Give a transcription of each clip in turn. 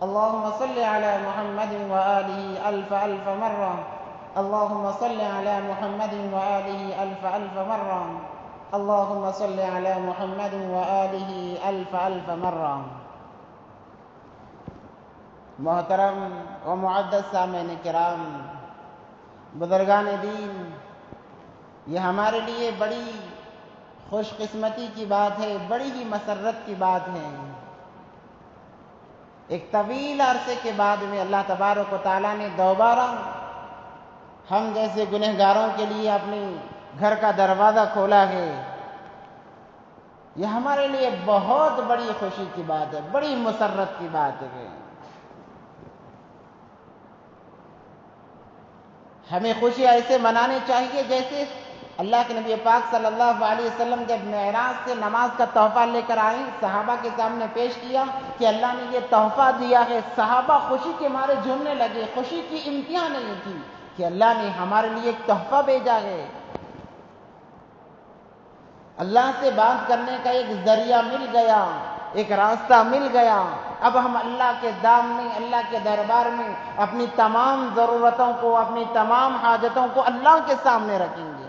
اللهم صل على محمد وآله ألف ألف مرة. اللهم صل على محمد وآله ألف ألف مرة. اللهم صل على محمد وآله ألف ألف مرة. محترم و معزز سامعین کرام، بزرگان دین، یہ ہمارے لیے بڑی خوش قسمتی کی بات ہے، بڑی ہی مسرت کی بات ہے۔ ایک طویل عرصے کے بعد میں اللہ تبارک و تعالیٰ نے دوبارہ ہم جیسے گنہگاروں کے لیے اپنے گھر کا دروازہ کھولا ہے۔ یہ ہمارے لیے بہت بڑی خوشی کی بات ہے، بڑی مسرت کی بات ہے۔ ہمیں خوشی ایسے منانے چاہیے جیسے اللہ کے نبی پاک صلی اللہ علیہ وسلم جب معراج سے نماز کا تحفہ لے کر آئے، صحابہ کے سامنے پیش کیا کہ اللہ نے یہ تحفہ دیا ہے۔ صحابہ خوشی کے مارے جھومنے لگے، خوشی کی انتہا نہیں تھی کہ اللہ نے ہمارے لیے ایک تحفہ بھیجا ہے۔ اللہ سے بات کرنے کا ایک ذریعہ مل گیا، ایک راستہ مل گیا۔ اب ہم اللہ کے دام میں، اللہ کے دربار میں اپنی تمام ضرورتوں کو، اپنی تمام حاجتوں کو اللہ کے سامنے رکھیں گے۔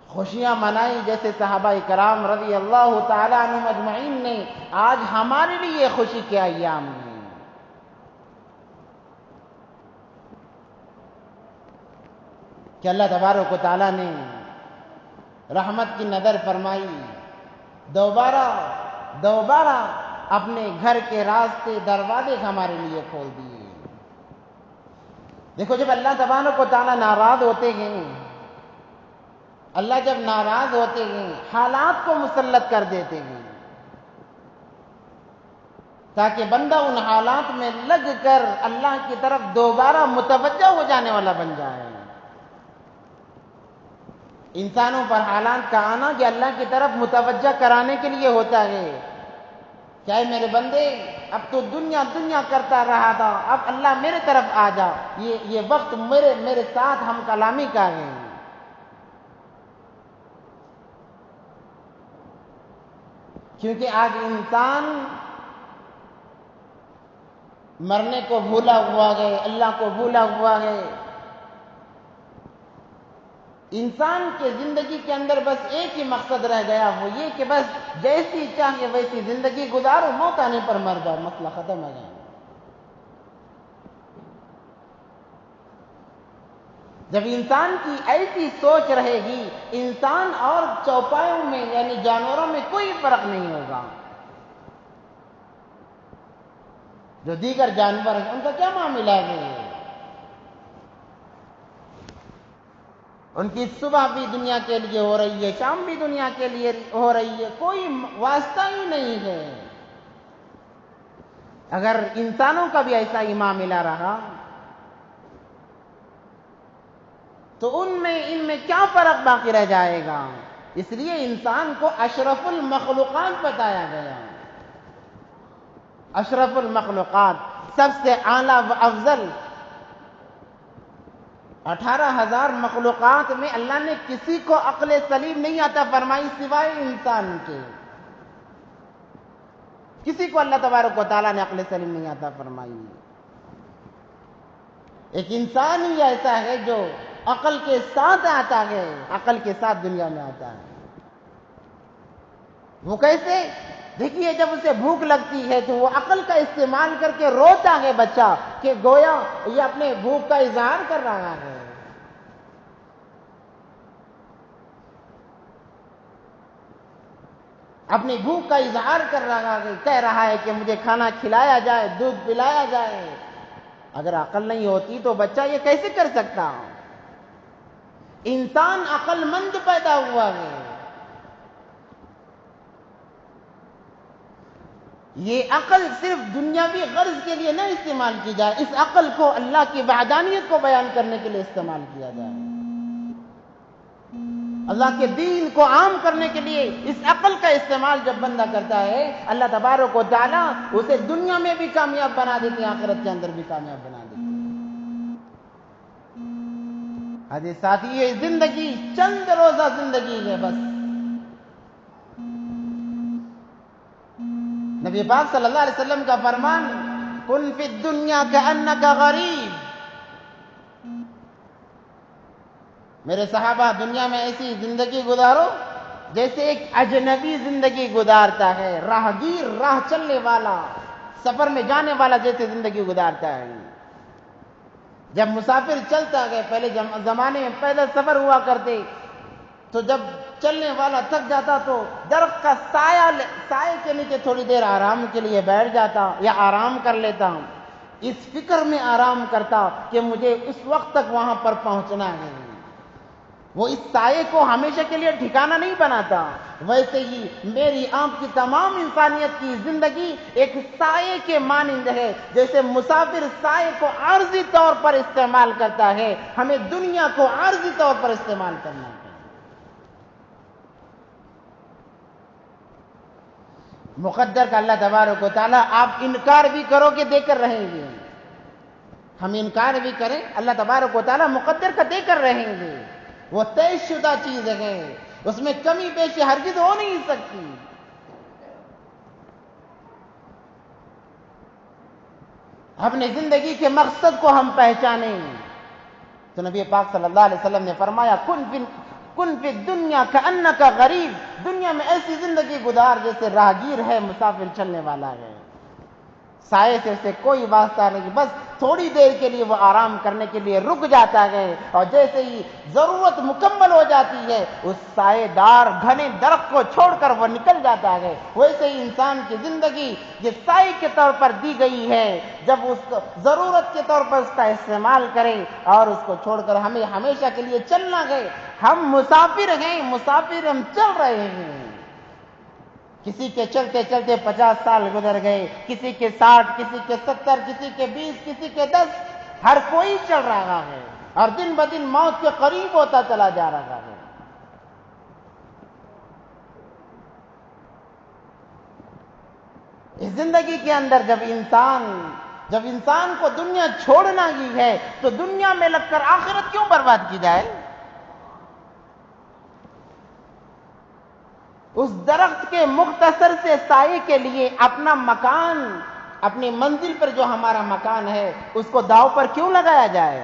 خوشیاں منائی جیسے صحابہ کرام رضی اللہ تعالیٰ عنہم اجمعین نے، آج ہمارے لیے خوشی کے ایام ہیں۔ کہ اللہ تبارک و تعالیٰ نے رحمت کی نظر فرمائی، دوبارہ اپنے گھر کے راستے، دروازے ہمارے لیے کھول دیے۔ دیکھو، جب اللہ تبارک و تعالیٰ ناراض ہوتے ہیں، اللہ جب ناراض ہوتے ہیں حالات کو مسلط کر دیتے ہیں تاکہ بندہ ان حالات میں لگ کر اللہ کی طرف دوبارہ متوجہ ہو جانے والا بن جائے۔ انسانوں پر حالات کا آنا کہ اللہ کی طرف متوجہ کرانے کے لیے ہوتا ہے۔ کیا میرے بندے، اب تو دنیا کرتا رہا تھا، اب اللہ میرے طرف آ جا، یہ وقت میرے ساتھ ہم کلامی کا ہے۔ کیونکہ آج انسان مرنے کو بھولا ہوا ہے، اللہ کو بھولا ہوا ہے۔ انسان کے زندگی کے اندر بس ایک ہی مقصد رہ گیا، وہ یہ کہ بس جیسی چاہیے ویسی زندگی گزارو، موت آنے پر مر جاؤ، مسئلہ ختم ہو جائے۔ جب انسان کی ایسی سوچ رہے گی، انسان اور چوپایوں میں یعنی جانوروں میں کوئی فرق نہیں ہوگا۔ جو دیگر جانور ہیں ان کا کیا معاملہ ہے؟ ان کی صبح بھی دنیا کے لیے ہو رہی ہے، شام بھی دنیا کے لیے ہو رہی ہے، کوئی واسطہ ہی نہیں ہے۔ اگر انسانوں کا بھی ایسا ہی معاملہ رہا تو ان میں کیا فرق باقی رہ جائے گا؟ اس لیے انسان کو اشرف المخلوقات بتایا گیا۔ اشرف المخلوقات، سب سے اعلیٰ و افضل 18,000 مخلوقات میں اللہ نے کسی کو عقل سلیم نہیں عطا فرمائی سوائے انسان کے۔ کسی کو اللہ تبارک و تعالیٰ نے عقل سلیم نہیں عطا فرمائی۔ ایک انسان ہی ایسا ہے جو عقل کے ساتھ آتا ہے، عقل کے ساتھ دنیا میں آتا ہے۔ وہ کیسے؟ دیکھیے، جب اسے بھوک لگتی ہے تو وہ عقل کا استعمال کر کے روتا ہے بچہ، کہ گویا یہ اپنے بھوک کا اظہار کر رہا ہے۔ اپنی بھوک کا اظہار کر رہا ہے، کہہ رہا ہے کہ مجھے کھانا کھلایا جائے، دودھ پلایا جائے۔ اگر عقل نہیں ہوتی تو بچہ یہ کیسے کر سکتا؟ انسان عقل مند پیدا ہوا ہے۔ یہ عقل صرف دنیاوی غرض کے لیے نہ استعمال کی جائے، اس عقل کو اللہ کی وحدانیت کو بیان کرنے کے لیے استعمال کیا جائے، اللہ کے دین کو عام کرنے کے لیے اس عقل کا استعمال جب بندہ کرتا ہے، اللہ تبارک و تعالیٰ اسے دنیا میں بھی کامیاب بنا دیتے ہیں، آخرت کے اندر بھی کامیاب بنا دیتے ہیں۔ حدیث ساتھی، یہ زندگی چند روزہ زندگی ہے بس۔ نبی پاک صلی اللہ علیہ وسلم کا فرمان، کن فی الدنیا کأنک غریب. میرے صحابہ، دنیا میں ایسی زندگی گزارو جیسے ایک اجنبی زندگی گزارتا ہے، راہگیر، راہ چلنے والا، سفر میں جانے والا جیسے زندگی گزارتا ہے. جب مسافر چلتا گئے، پہلے زمانے میں پیدل سفر ہوا کرتے، تو جب چلنے والا تھک جاتا تو درخت کا سائے کے نیچے تھوڑی دیر آرام کے لیے بیٹھ جاتا یا آرام کر لیتا. اس فکر میں آرام کرتا کہ مجھے اس وقت تک وہاں پر پہنچنا ہے. وہ اس سائے کو ہمیشہ کے لیے ٹھکانہ نہیں بناتا. ویسے ہی میری آپ کی تمام انسانیت کی زندگی ایک سائے کے مانند ہے. جیسے مسافر سائے کو عارضی طور پر استعمال کرتا ہے، ہمیں دنیا کو عارضی طور پر استعمال کرنا ہے. مقدر کا اللہ تبارک و تعالیٰ، آپ انکار بھی کرو کہ دے کر رہیں گے. ہم انکار بھی کریں، اللہ تبارک و تعالیٰ مقدر کا دے کر رہیں گے. وہ طے شدہ چیز ہے، اس میں کمی بیشی ہرگز ہو نہیں سکتی. اپنی زندگی کے مقصد کو ہم پہچانیں تو نبی پاک صلی اللہ علیہ وسلم نے فرمایا، کن فی الدنیا کأنک غریب. دنیا میں ایسی زندگی گزار جیسے راہگیر ہے، مسافر چلنے والا ہے. سائے سے اسے کوئی واسطہ نہیں، بس تھوڑی دیر کے لیے وہ آرام کرنے کے لیے رک جاتا ہے، اور جیسے ہی ضرورت مکمل ہو جاتی ہے اس سائے دار گھنے درخت کو چھوڑ کر وہ نکل جاتا ہے. ویسے ہی انسان کی زندگی یہ سائے کے طور پر دی گئی ہے، جب اس کو ضرورت کے طور پر اس کا استعمال کریں اور اس کو چھوڑ کر ہمیں ہمیشہ کے لیے چلنا ہے. ہم مسافر ہیں، مسافر ہم چل رہے ہیں. کسی کے چلتے چلتے 50 سال گزر گئے، کسی کے 60، کسی کے 70، کسی کے 20، کسی کے 10. ہر کوئی چل رہا ہے اور دن بدن موت کے قریب ہوتا چلا جا رہا ہے. اس زندگی کے اندر جب انسان کو دنیا چھوڑنا ہی ہے تو دنیا میں لگ کر آخرت کیوں برباد کی جائے؟ اس درخت کے مختصر سے سائے کے لیے اپنا مکان، اپنی منزل پر جو ہمارا مکان ہے اس کو داؤ پر کیوں لگایا جائے؟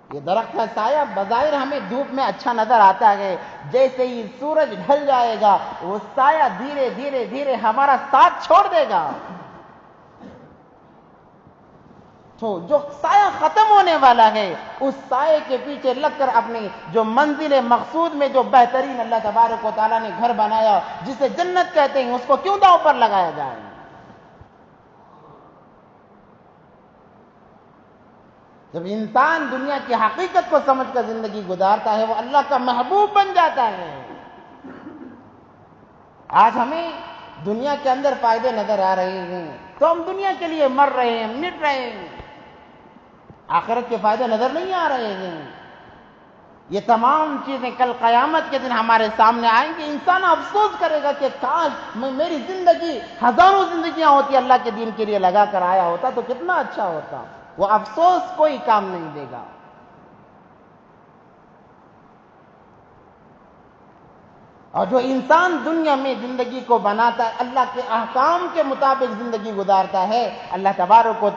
یہ درخت کا سایہ بظاہر ہمیں دھوپ میں اچھا نظر آتا ہے، جیسے ہی سورج ڈھل جائے گا وہ سایہ دھیرے دھیرے دھیرے ہمارا ساتھ چھوڑ دے گا. تو جو سایہ ختم ہونے والا ہے اس سائے کے پیچھے لگ کر اپنی جو منزل مقصود میں جو بہترین اللہ تبارک و تعالیٰ نے گھر بنایا جسے جنت کہتے ہیں اس کو کیوں داؤ پر لگایا جائے؟ جب انسان دنیا کی حقیقت کو سمجھ کر زندگی گزارتا ہے وہ اللہ کا محبوب بن جاتا ہے. آج ہمیں دنیا کے اندر فائدے نظر آ رہے ہیں تو ہم دنیا کے لیے مر رہے ہیں، مٹ رہے ہیں. آخرت کے فائدے نظر نہیں آ رہے ہیں. یہ تمام چیزیں کل قیامت کے دن ہمارے سامنے آئیں گے. انسان افسوس کرے گا کہ کاش میری زندگی ہزاروں زندگیاں ہوتی اللہ کے دین کے لیے لگا کر آیا ہوتا تو کتنا اچھا ہوتا. وہ افسوس کوئی کام نہیں دے گا. اور جو انسان دنیا میں زندگی کو بناتا ہے، اللہ کے احکام کے مطابق زندگی گزارتا ہے، اللہ تبارک و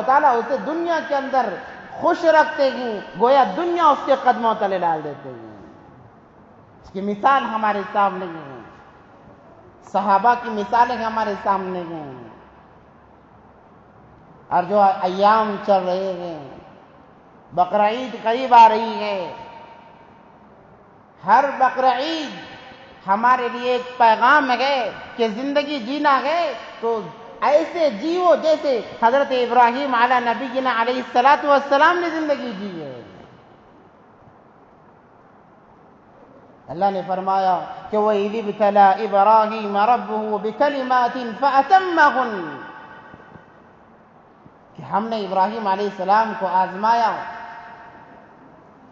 تعالیٰ اسے دنیا کے اندر خوش رکھتے ہیں، گویا دنیا اس کے قدموں تلے ڈال دیتے ہیں. اس کی مثال ہمارے سامنے ہے، صحابہ کی مثالیں ہمارے سامنے ہیں. اور جو ایام چل رہے ہیں، بقرعید قریب آ رہی ہے. ہر بقرعید ہمارے لیے ایک پیغام ہے کہ زندگی جینا ہے تو ایسے جیو جیسے حضرت ابراہیم علی نبینا علیہ السلام نے زندگی جی ہے. اللہ نے فرمایا کہ وَإِذِ ابْتَلَىٰ إِبْرَاهِيمَ رَبُّهُ بِكَلِمَاتٍ فَأَتَمَّهُنَّ، کہ ہم نے ابراہیم علیہ السلام کو آزمایا.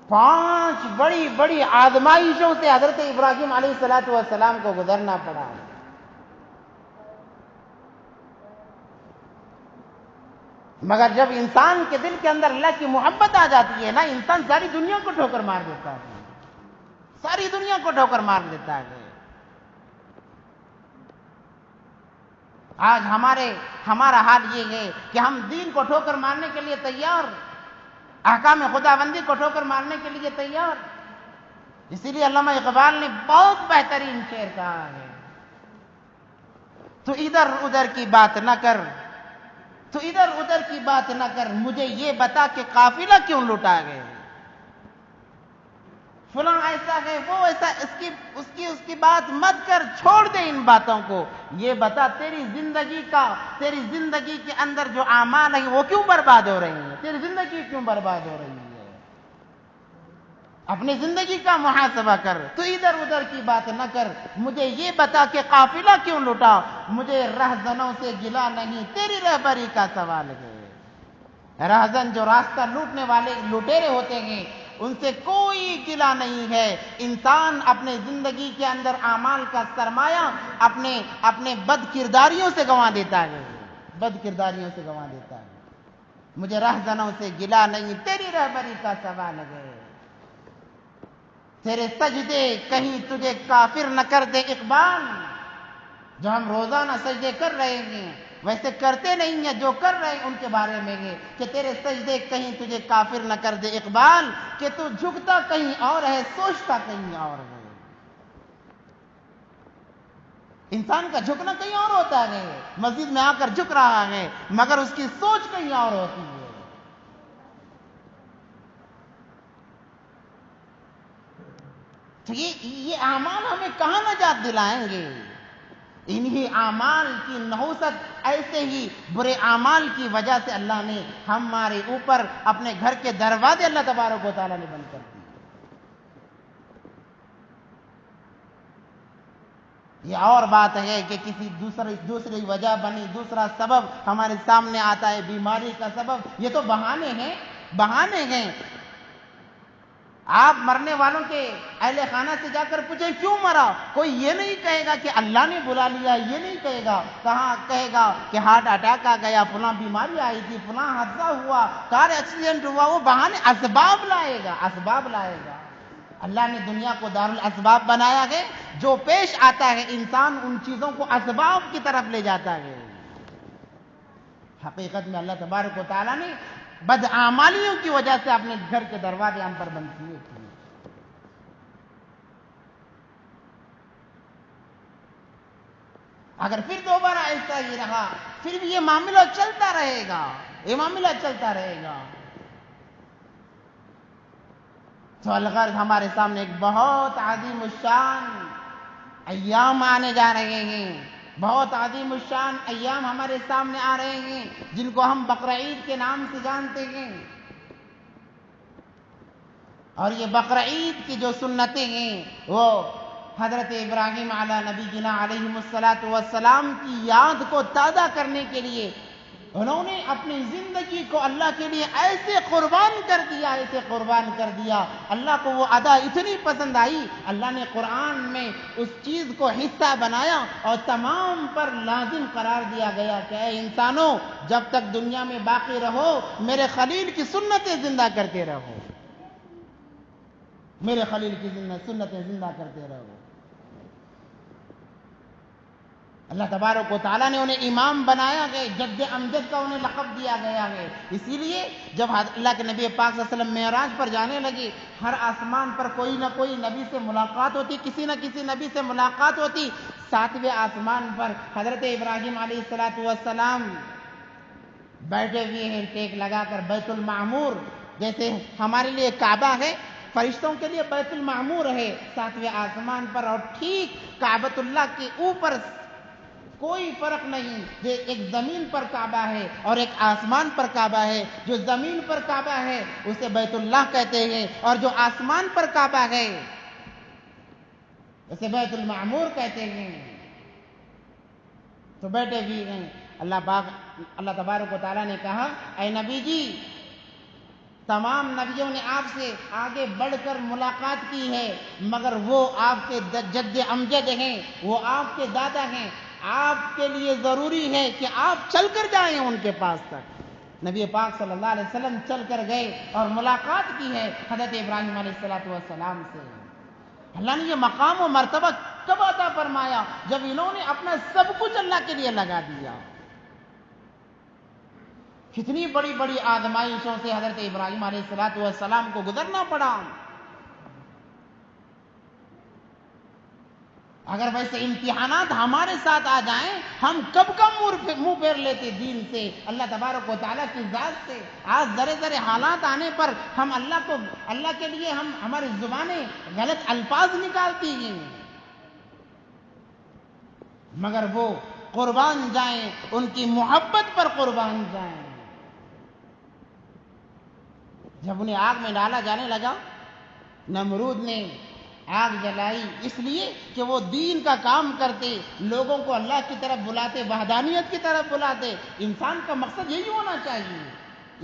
5 بڑی بڑی آزمائشوں سے حضرت ابراہیم علیہ السلام کو گزرنا پڑا. مگر جب انسان کے دل کے اندر اللہ کی محبت آ جاتی ہے نا، انسان ساری دنیا کو ٹھوکر مار دیتا ہے، ساری دنیا کو ٹھوکر مار دیتا ہے. آج ہمارا حال یہ ہے کہ ہم دین کو ٹھوکر مارنے کے لیے تیار، احکام خداوندی کو ٹھوکر مارنے کے لیے تیار۔ اسی لیے علامہ اقبال نے بہت بہترین شعر کہا ہے، تو ادھر ادھر کی بات نہ کر، تو ادھر ادھر کی بات نہ کر، مجھے یہ بتا کہ قافلہ کیوں لوٹا گئے، فلاں ایسا ہے وہ ایسا، اس کی بات مت کر، چھوڑ دے ان باتوں کو، یہ بتا تیری زندگی کے اندر جو اعمال ہیں وہ کیوں برباد ہو رہی ہیں، تیری زندگی کیوں برباد ہو رہی ہے، اپنی زندگی کا محاسبہ کر، تو ادھر ادھر کی بات نہ کر، مجھے یہ بتا کہ قافلہ کیوں لوٹا، مجھے رہزنوں سے گلا نہیں، تیری رہبری کا سوال ہے۔ رہزن جو راستہ لوٹنے والے لٹیرے ہوتے ہیں، ان سے کوئی گلا نہیں ہے۔ انسان اپنے زندگی کے اندر اعمال کا سرمایہ اپنے بد کرداریوں سے گنوا دیتا ہے، بد کرداریوں سے گنوا دیتا ہے۔ مجھے رہزنوں سے گلا نہیں، تیری رہبری کا سوال ہے۔ تیرے سجدے کہیں تجھے کافر نہ کر دے اقبال، جو ہم روزانہ سجدے کر رہے ہیں ویسے کرتے نہیں ہیں، جو کر رہے ہیں ان کے بارے میں ہے کہ تیرے سجدے کہیں تجھے کافر نہ کر دے اقبال، کہ تو جھکتا کہیں اور ہے، سوچتا کہیں اور ہے۔ انسان کا جھکنا کہیں اور ہوتا ہے، مسجد میں آ کر جھک رہا ہے مگر اس کی سوچ کہیں اور ہوتی ہے۔ تو یہ اعمال ہمیں کہاں نجات دلائیں گے؟ انہی اعمال کی نحوست، ایسے ہی برے اعمال کی وجہ سے اللہ نے ہمارے اوپر اپنے گھر کے دروازے اللہ تبارک و تعالیٰ نے بند کر دیے۔ یہ اور بات ہے کہ کسی دوسری وجہ بنی، دوسرا سبب ہمارے سامنے آتا ہے، بیماری کا سبب، یہ تو بہانے ہیں۔ آپ مرنے والوں کے اہل خانہ سے جا کر پوچھیں کیوں مرا، کوئی یہ نہیں کہے گا کہ اللہ نے بلا لیا، یہ نہیں کہے گا، کہاں کہے گا کہ ہارٹ اٹیک آ گیا، فلاں بیماری آئی تھی، فلاں حادثہ ہوا، کار ایکسیڈنٹ ہوا، وہ بہانے اسباب لائے گا۔ اللہ نے دنیا کو دارالاسباب بنایا ہے، جو پیش آتا ہے انسان ان چیزوں کو اسباب کی طرف لے جاتا ہے۔ حقیقت میں اللہ تبارک و تعالیٰ نے بدعمالیوں کی وجہ سے اپنے گھر کے دروازے ہم پر بند کیے تھے۔ اگر پھر دوبارہ ایسا ہی رہا، پھر بھی یہ معاملہ چلتا رہے گا، تو الغرض ہمارے سامنے ایک بہت عظیم الشان ایام آنے جا رہے ہیں، بہت عظیم الشان ایام ہمارے سامنے آ رہے ہیں، جن کو ہم بقرعید کے نام سے جانتے ہیں۔ اور یہ بقرعید کی جو سنتیں ہیں وہ حضرت ابراہیم علی نبینا علیہ الصلاۃ والسلام کی یاد کو تازہ کرنے کے لیے انہوں نے اپنی زندگی کو اللہ کے لیے ایسے قربان کر دیا، اللہ کو وہ ادا اتنی پسند آئی، اللہ نے قرآن میں اس چیز کو حصہ بنایا اور تمام پر لازم قرار دیا گیا کہ اے انسانوں، جب تک دنیا میں باقی رہو میرے خلیل کی سنتیں زندہ کرتے رہو، میرے خلیل کی سنتیں زندہ کرتے رہو۔ اللہ تبارک و تعالیٰ نے انہیں امام بنایا ہے، جد امجد کا انہیں لقب دیا گیا ہے۔ اسی لیے جب اللہ کے نبی پاک صلی اللہ علیہ وسلم معراج پر جانے لگے، ہر آسمان پر کوئی نہ کوئی نبی سے ملاقات ہوتی، کسی نہ کسی نبی سے ملاقات ہوتی۔ 7ویں آسمان پر حضرت ابراہیم علیہ السلام بیٹھے ہوئے ہیں ٹیک لگا کر بیت المعمور، جیسے ہمارے لیے کعبہ ہے، فرشتوں کے لیے بیت المعمور ہے 7ویں آسمان پر، اور ٹھیک کعبۃ اللہ کے اوپر کوئی فرق نہیں، ایک زمین پر کعبہ ہے اور ایک آسمان پر کعبہ ہے۔ جو زمین پر کعبہ ہے اسے بیت اللہ کہتے ہیں، اور جو آسمان پر کعبہ ہے اسے بیت المعمور کہتے ہیں۔ تو بیٹھے بھی ہیں، اللہ تبارک و تعالیٰ نے کہا اے نبی جی، تمام نبیوں نے آپ سے آگے بڑھ کر ملاقات کی ہے، مگر وہ آپ کے جد امجد ہیں، وہ آپ کے دادا ہیں، آپ کے لیے ضروری ہے کہ آپ چل کر جائیں ان کے پاس تک۔ نبی پاک صلی اللہ علیہ وسلم چل کر گئے اور ملاقات کی ہے حضرت ابراہیم علیہ السلام سے۔ اللہ نے یہ مقام و مرتبہ کب عطا فرمایا؟ جب انہوں نے اپنا سب کچھ اللہ کے لیے لگا دیا۔ کتنی بڑی بڑی آزمائشوں سے حضرت ابراہیم علیہ السلام کو گزرنا پڑا۔ اگر ویسے امتحانات ہمارے ساتھ آ جائیں، ہم کب کا منہ پھیر لیتے دین سے، اللہ تبارک و تعالیٰ کی ذات سے۔ آج ذرے ذرے حالات آنے پر ہم اللہ کے لیے ہماری زبانیں غلط الفاظ نکالتی ہیں، مگر وہ قربان جائیں، ان کی محبت پر قربان جائیں۔ جب انہیں آگ میں ڈالا جانے لگا، نمرود نے آگ جلائی، اس لیے کہ وہ دین کا کام کرتے، لوگوں کو اللہ کی طرف بلاتے، وحدانیت کی طرف بلاتے۔ انسان کا مقصد یہی ہونا چاہیے،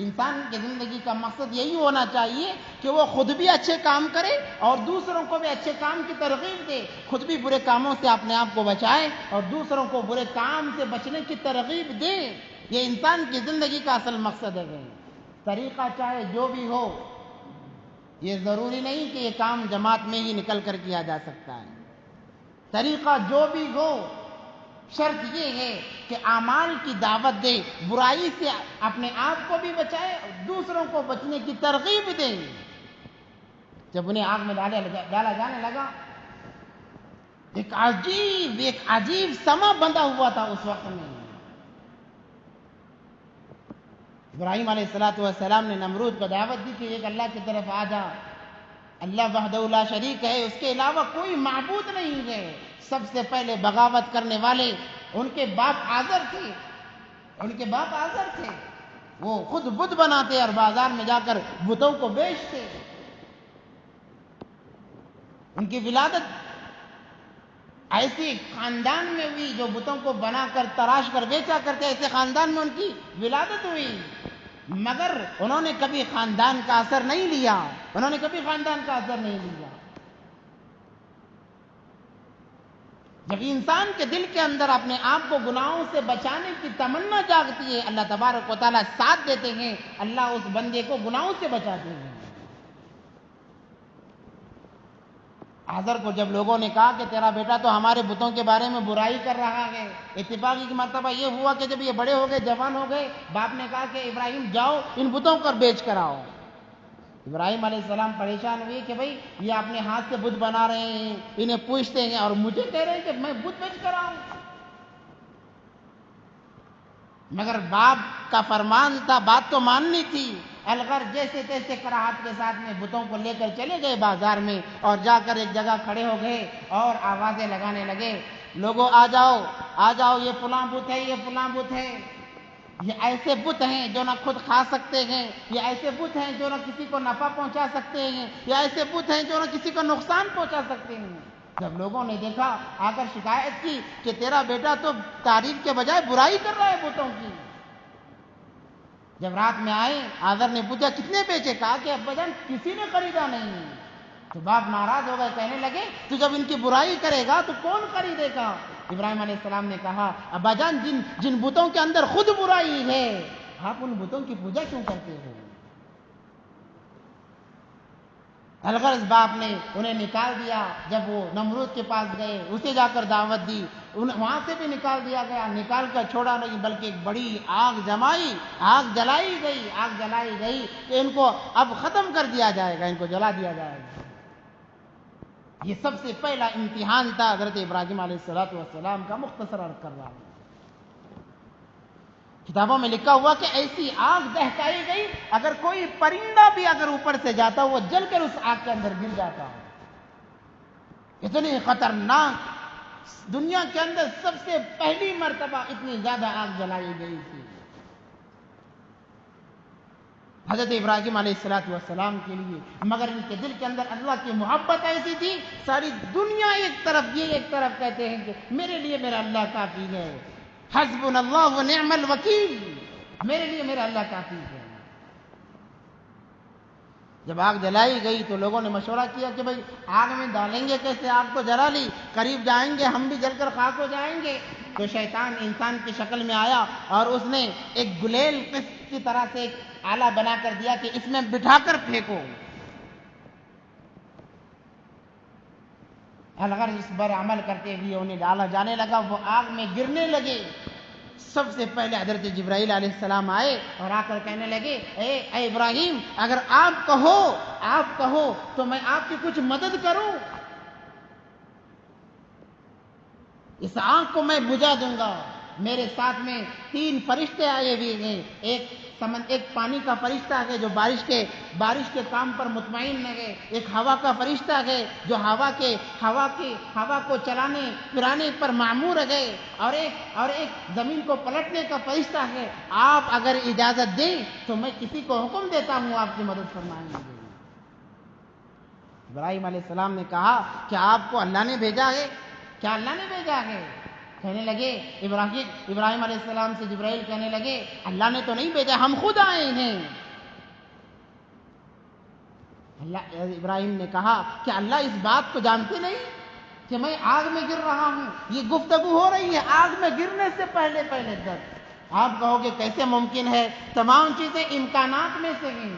انسان کی زندگی کا مقصد یہی ہونا چاہیے کہ وہ خود بھی اچھے کام کرے اور دوسروں کو بھی اچھے کام کی ترغیب دے، خود بھی برے کاموں سے اپنے آپ کو بچائے اور دوسروں کو برے کام سے بچنے کی ترغیب دے۔ یہ انسان کی زندگی کا اصل مقصد ہے۔ طریقہ چاہے جو بھی ہو، یہ ضروری نہیں کہ یہ کام جماعت میں ہی نکل کر کیا جا سکتا ہے۔ طریقہ جو بھی ہو، شرط یہ ہے کہ اعمال کی دعوت دے، برائی سے اپنے آپ کو بھی بچائے اور دوسروں کو بچنے کی ترغیب دے۔ جب انہیں آگ میں ڈالا جانے لگا، ایک عجیب سما بندھا ہوا تھا اس وقت میں۔ ابراہیم علیہ السلام نے نمرود کو دعوت دی کہ ایک اللہ کی طرف آ جا، اللہ وحدہ لا شریک ہے، اس کے علاوہ کوئی معبود نہیں ہے۔ سب سے پہلے بغاوت کرنے والے ان کے باپ آزر تھے، وہ خود بت بناتے اور بازار میں جا کر بتوں کو بیچتے۔ ان کی ولادت ایسے خاندان میں ہوئی جو بتوں کو بنا کر تراش کر بیچا کرتے، ایسے خاندان میں ان کی ولادت ہوئی، مگر انہوں نے کبھی خاندان کا اثر نہیں لیا، جب انسان کے دل کے اندر اپنے آپ کو گناہوں سے بچانے کی تمنا جاگتی ہے، اللہ تبارک و تعالیٰ ساتھ دیتے ہیں، اللہ اس بندے کو گناہوں سے بچاتے ہیں۔ آزر کو جب لوگوں نے کہا کہ تیرا بیٹا تو ہمارے بتوں کے بارے میں برائی کر رہا ہے، اتفاقی کی مرتبہ یہ ہوا کہ جب یہ بڑے ہو گئے، جوان ہو گئے، باپ نے کہا کہ ابراہیم جاؤ ان بتوں کو بیچ کر آؤ۔ ابراہیم علیہ السلام پریشان ہوئے کہ بھئی یہ اپنے ہاتھ سے بت بنا رہے ہیں، انہیں پوچھتے ہیں اور مجھے کہہ رہے ہیں کہ میں بت بیچ کر آؤں۔ مگر باپ کا فرمان تھا، بات تو ماننی تھی۔ الغر جیسے تیسے کراہت کے ساتھ میں بتوں کو لے کر چلے گئے بازار میں اور جا کر ایک جگہ کھڑے ہو گئے اور آوازیں لگانے لگے، لوگوں آ جاؤ، یہ فلاں بت ہے، یہ فلاں بت ہے، یہ ایسے بت ہیں جو نہ خود کھا سکتے ہیں، یہ ایسے بت ہیں جو نہ کسی کو نفع پہنچا سکتے ہیں، یہ ایسے بت ہیں جو نہ کسی کو نقصان پہنچا سکتے ہیں۔ جب لوگوں نے دیکھا، آ کر شکایت کی کہ تیرا بیٹا تو تعریف کے بجائے برائی کر رہا ہے بتوں کی۔ جب رات میں آئے، آزر نے پوچھا کتنے بیچے؟ کہا کہ ابا جان کسی نے خریدا نہیں۔ تو باپ ناراض ہو گئے، کہنے لگے تو جب ان کی برائی کرے گا تو کون خریدے گا؟ ابراہیم علیہ السلام نے کہا ابا جان جن بتوں کے اندر خود برائی ہے، آپ ان بتوں کی پوجا کیوں کرتے ہو؟ الغرض باپ نے انہیں نکال دیا۔ جب وہ نمرود کے پاس گئے، اسے جا کر دعوت دی، وہاں سے بھی نکال دیا گیا، نکال کر چھوڑا نہیں بلکہ ایک بڑی آگ جلائی گئی کہ ان کو اب ختم کر دیا جائے گا، ان کو جلا دیا جائے گا۔ یہ سب سے پہلا امتحان تھا حضرت ابراہیم علیہ السلام کا، مختصر عرض کر رہا ہوں۔ کتابوں میں لکھا ہوا کہ ایسی آگ دہکائی گئی، اگر کوئی پرندہ بھی اگر اوپر سے جاتا وہ جل کر اس آگ کے اندر گر جاتا۔ اتنی خطرناک، دنیا کے اندر سب سے پہلی مرتبہ اتنی زیادہ آگ جلائی گئی تھی۔ حضرت ابراہیم علیہ السلام کے لیے، مگر ان کے دل کے اندر اللہ کی محبت ایسی تھی، ساری دنیا ایک طرف کہتے ہیں کہ میرے لیے میرا اللہ کافی ہے، حسبنا اللہ ونعم الوکیل، میرے لیے میرا اللہ کافی ہے۔ جب آگ جلائی گئی تو لوگوں نے مشورہ کیا کہ بھئی آگ میں ڈالیں گے کیسے؟ آگ تو جلا لی، قریب جائیں گے ہم بھی جل کر خاک ہو جائیں گے۔ تو شیطان انسان کی شکل میں آیا اور اس نے ایک گلیل کی طرح سے ایک آلہ بنا کر دیا کہ اس میں بٹھا کر پھینکو۔ الغرض اس پر عمل کرتے ہوئے انہیں ڈالا جانے لگا، وہ آگ میں گرنے لگے۔ سب سے پہلے حضرت جبرائیل علیہ السلام آئے اور آ کر کہنے لگے، اے ابراہیم، اگر آپ کہو تو میں آپ کی کچھ مدد کروں، اس آگ کو میں بجھا دوں گا۔ میرے ساتھ میں 3 فرشتے آئے ہوئے ہیں، ایک پانی کا فرشتہ ہے جو بارش کے کام پر مطمئن ہے، ایک ہوا کا فرشتہ ہے جو ہوا کو چلانے پھرانے پر معمور ہے، اور ایک زمین کو پلٹنے کا فرشتہ ہے۔ آپ اگر اجازت دیں تو میں کسی کو حکم دیتا ہوں آپ کی مدد فرمائیں گے۔ ابراہیم علیہ السلام نے کہا، کیا آپ کو اللہ نے بھیجا ہے؟ کیا اللہ نے بھیجا ہے؟ کہنے لگے ابراہیم علیہ السلام سے جبرائیل کہنے لگے، اللہ نے تو نہیں بھیجا، ہم خود آئے ہیں۔ ابراہیم نے کہا، کہ اللہ اس بات کو جانتے نہیں کہ میں آگ میں گر رہا ہوں؟ یہ گفتگو ہو رہی ہے آگ میں گرنے سے پہلے تک۔ آپ کہو گے کیسے ممکن ہے؟ تمام چیزیں امکانات میں سے ہیں،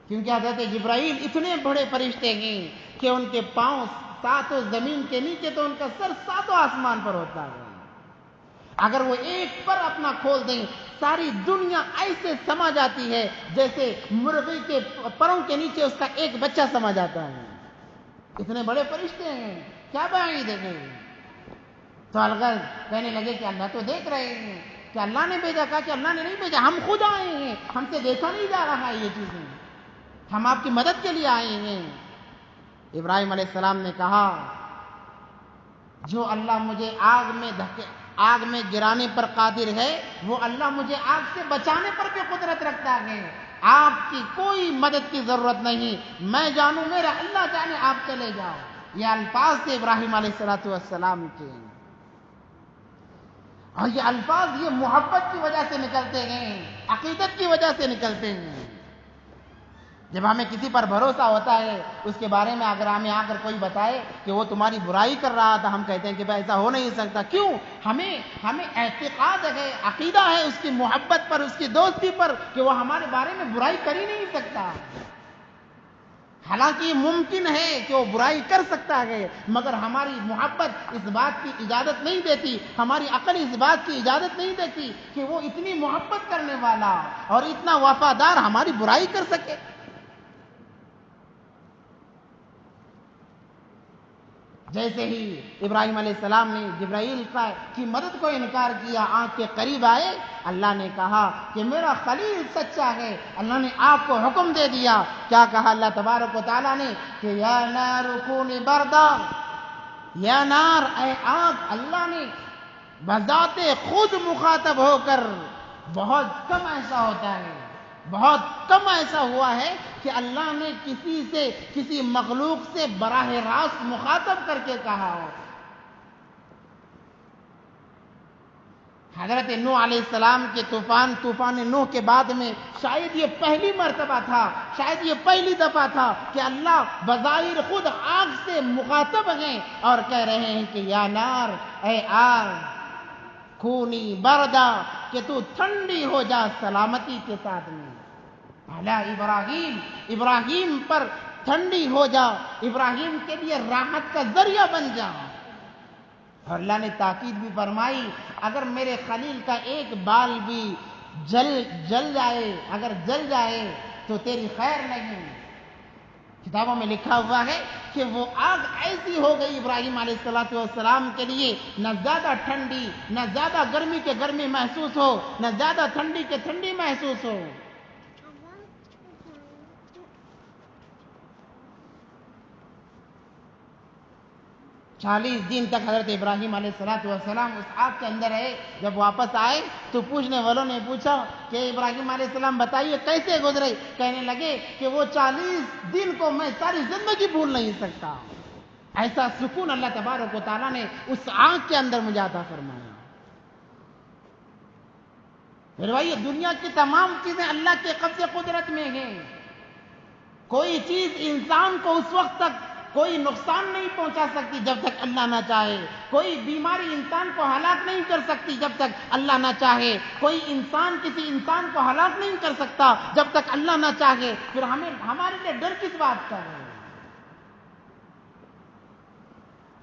کیونکہ حضرت جبرائیل اتنے بڑے فرشتے ہیں کہ ان کے پاؤں 7 زمین کے نیچے تو ان کا سر 7 آسمان پر ہوتا ہے۔ اگر وہ ایک پر اپنا کھول دیں، ساری دنیا ایسے سما جاتی ہے جیسے مرغی کے پروں کے نیچے اس کا ایک بچہ سما جاتا ہے۔ اتنے بڑے فرشتے ہیں، کیا بعید ہے؟ تو الغرض کہنے لگے کہ اللہ تو دیکھ رہے ہیں کہ اللہ نے بھیجا، کہا کہ اللہ نے نہیں بھیجا، ہم خود آئے ہیں، ہم سے دیکھا نہیں جا رہا ہے یہ چیزیں، ہم آپ کی مدد کے لیے آئے ہیں۔ ابراہیم علیہ السلام نے کہا، جو اللہ مجھے آگ میں گرانے پر قادر ہے، وہ اللہ مجھے آگ سے بچانے پر بھی قدرت رکھتا ہے۔ آپ کی کوئی مدد کی ضرورت نہیں، میں جانوں میرا اللہ جانے، آپ چلے جاؤ۔ یہ الفاظ تھے ابراہیم علیہ السلام کے، اور یہ الفاظ یہ محبت کی وجہ سے نکلتے ہیں، عقیدت کی وجہ سے نکلتے ہیں۔ جب ہمیں کسی پر بھروسہ ہوتا ہے، اس کے بارے میں اگر ہمیں آ کر کوئی بتائے کہ وہ تمہاری برائی کر رہا تھا، ہم کہتے ہیں کہ بھائی ایسا ہو نہیں سکتا۔ کیوں؟ ہمیں اعتقاد ہے، عقیدہ ہے اس کی محبت پر، اس کی دوستی پر، کہ وہ ہمارے بارے میں برائی کر ہی نہیں سکتا۔ حالانکہ یہ ممکن ہے کہ وہ برائی کر سکتا ہے، مگر ہماری محبت اس بات کی اجازت نہیں دیتی، ہماری عقل اس بات کی اجازت نہیں دیتی کہ وہ اتنی محبت کرنے والا اور اتنا وفادار ہماری برائی کر سکے۔ جیسے ہی ابراہیم علیہ السلام نے جبرائیل کی مدد کو انکار کیا، آنکھ کے قریب آئے، اللہ نے کہا کہ میرا خلیل سچا ہے۔ اللہ نے آپ کو حکم دے دیا، کیا کہا اللہ تبارک و تعالیٰ نے کہ یا نار کونی بردا، یا نار اے آگ۔ اللہ نے بذات خود مخاطب ہو کر، بہت کم ایسا ہوتا ہے، بہت کم ایسا ہوا ہے کہ اللہ نے کسی مخلوق سے براہ راست مخاطب کر کے کہا ہو۔ حضرت نوح علیہ السلام کے طوفان نوح کے بعد میں شاید یہ پہلی مرتبہ تھا، شاید یہ پہلی دفعہ تھا کہ اللہ بظاہر خود آگ سے مخاطب ہیں اور کہہ رہے ہیں کہ یا نار اے آگ کونی بردا، کہ تو ٹھنڈی ہو جا سلامتی کے ساتھ میں، اعلیٰ ابراہیم پر ٹھنڈی ہو جا، ابراہیم کے لیے راحت کا ذریعہ بن جا۔ اور اللہ نے تاکید بھی فرمائی، اگر میرے خلیل کا ایک بال بھی جل جائے تو تیری خیر نہیں۔ کتابوں میں لکھا ہوا ہے کہ وہ آگ ایسی ہو گئی ابراہیم علیہ السلام کے لیے، نہ زیادہ ٹھنڈی، نہ زیادہ گرمی کے گرمی محسوس ہو، نہ زیادہ ٹھنڈی کے ٹھنڈی محسوس ہو۔ 40 دن تک حضرت ابراہیم علیہ السلام اس آگ کے اندر رہے۔ جب واپس آئے تو پوچھنے والوں نے پوچھا کہ ابراہیم علیہ السلام بتائیے کیسے گزرے؟ کہنے لگے کہ وہ 40 دن کو میں ساری زندگی بھول نہیں سکتا۔ ایسا سکون اللہ تبارک و تعالیٰ نے اس آگ کے اندر مجھے عطا فرمایا۔ میرے بھائی، دنیا کی تمام چیزیں اللہ کے قبض قدرت میں ہیں۔ کوئی چیز انسان کو اس وقت تک کوئی نقصان نہیں پہنچا سکتی جب تک اللہ نہ چاہے، کوئی بیماری انسان کو ہلاک نہیں کر سکتی جب تک اللہ نہ چاہے، کوئی انسان کسی انسان کو ہلاک نہیں کر سکتا جب تک اللہ نہ چاہے۔ پھر ہمارے لیے ڈر کس بات کا ہے؟